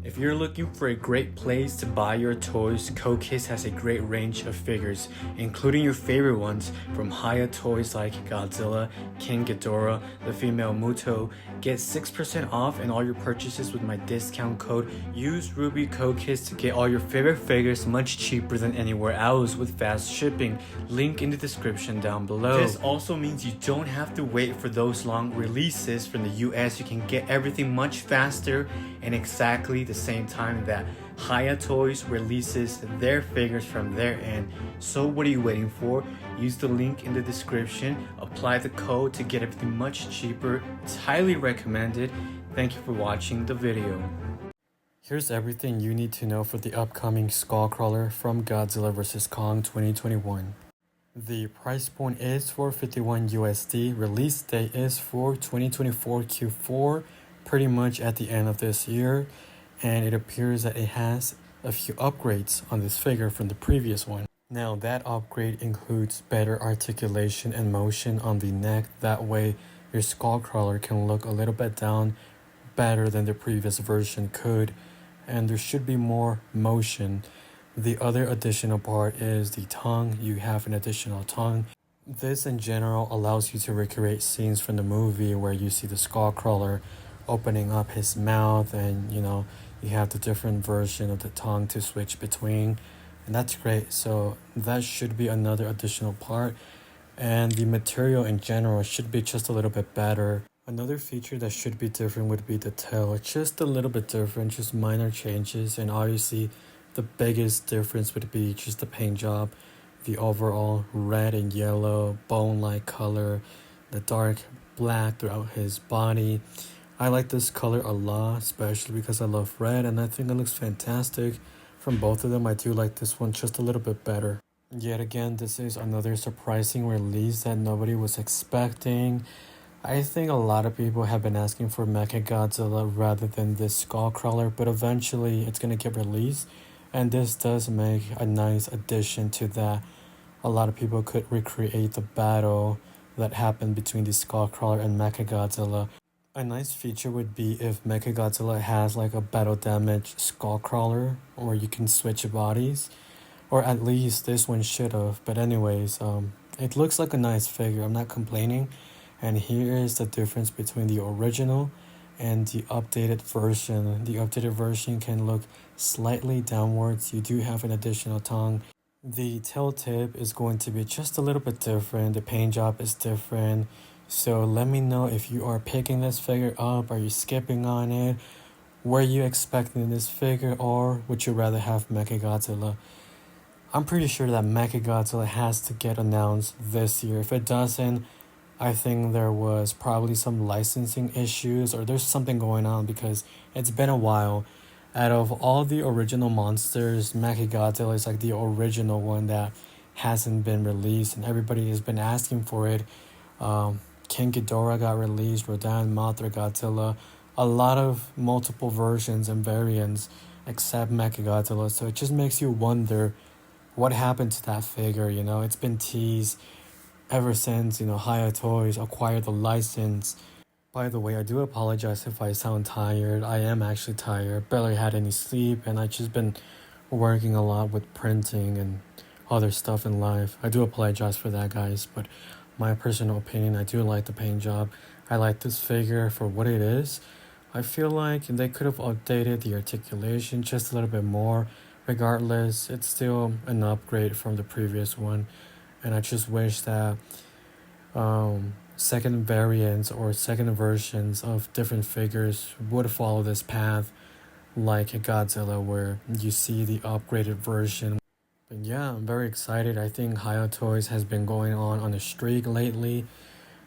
If you're looking for a great place to buy your toys, Kokis has a great range of figures, including your favorite ones from Hiya toys like Godzilla, King Ghidorah, the female Muto. Get 6% off in all your purchases with my discount code. Use Ruby Kokis to get all your favorite figures much cheaper than anywhere else with fast shipping. Link in the description down below. This also means you don't have to wait for those long releases from the US. You can get everything much faster and exactly the same time that Hiya Toys releases their figures from their end. So what are you waiting for? Use the link in the description, apply the code to get everything much cheaper. It's highly recommended. Thank you for watching the video. Here's everything you need to know for the upcoming Skullcrawler from Godzilla vs. Kong 2021. The price point is for $51 USD. Release date is for 2024 Q4, pretty much at the end of this year. And it appears that it has a few upgrades on this figure from the previous one. Now that upgrade includes better articulation and motion on the neck. That way your Skullcrawler can look a little bit down better than the previous version could. And there should be more motion. The other additional part is the tongue. You have an additional tongue. This in general allows you to recreate scenes from the movie where you see the Skullcrawler opening up his mouth and you have the different version of the tongue to switch between, and that's great. So that should be another additional part, and the material in general should be just a little bit better. Another feature that should be different would be the tail. It's just a little bit different, just minor changes, and obviously the biggest difference would be just the paint job, the overall red and yellow bone-like color, the dark black throughout his body. I like this color a lot, especially because I love red, and I think it looks fantastic. From both of them, I do like this one just a little bit better. Yet again, this is another surprising release that nobody was expecting. I think a lot of people have been asking for Mechagodzilla rather than this Skullcrawler, but eventually it's going to get released, and this does make a nice addition to that. A lot of people could recreate the battle that happened between the Skullcrawler and Mechagodzilla. A nice feature would be if Mechagodzilla has like a battle damage Skullcrawler where you can switch bodies, or at least this one should have. But anyways, it looks like a nice figure. I'm not complaining. And here is the difference between the original and the updated version. The updated version can look slightly downwards. You do have an additional tongue. The tail tip is going to be just a little bit different. The paint job is different. So let me know if you are picking this figure up. Are you skipping on it? Were you expecting this figure, or would you rather have Mechagodzilla? I'm pretty sure that Mechagodzilla has to get announced this year. If it doesn't, I think there was probably some licensing issues, or there's something going on, because it's been a while. Out of all the original monsters, Mechagodzilla is like the original one that hasn't been released, and everybody has been asking for it. King Ghidorah got released, Rodan, Mothra, Godzilla, a lot of multiple versions and variants except Mechagodzilla. So it just makes you wonder what happened to that figure. It's been teased ever since Hiya Toys acquired the license. By the way, I do apologize if I sound tired. I am actually tired, barely had any sleep, and I've just been working a lot with printing and other stuff in life. I do apologize for that, guys, but my personal opinion, I do like the paint job. I like this figure for what it is. I feel like they could have updated the articulation just a little bit more. Regardless, it's still an upgrade from the previous one. And I just wish that second variants or second versions of different figures would follow this path, like a Godzilla, where you see the upgraded version. But yeah, I'm very excited. I think Hiya Toys has been going on a streak lately.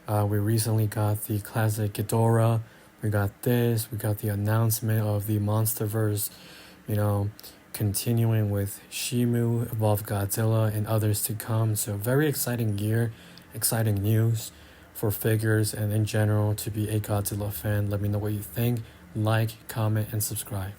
We recently got the classic Ghidorah. We got this. We got the announcement of the Monsterverse, continuing with Shimu, Evolved Godzilla, and others to come. So very exciting year, exciting news for figures and in general to be a Godzilla fan. Let me know what you think. Like, comment, and subscribe.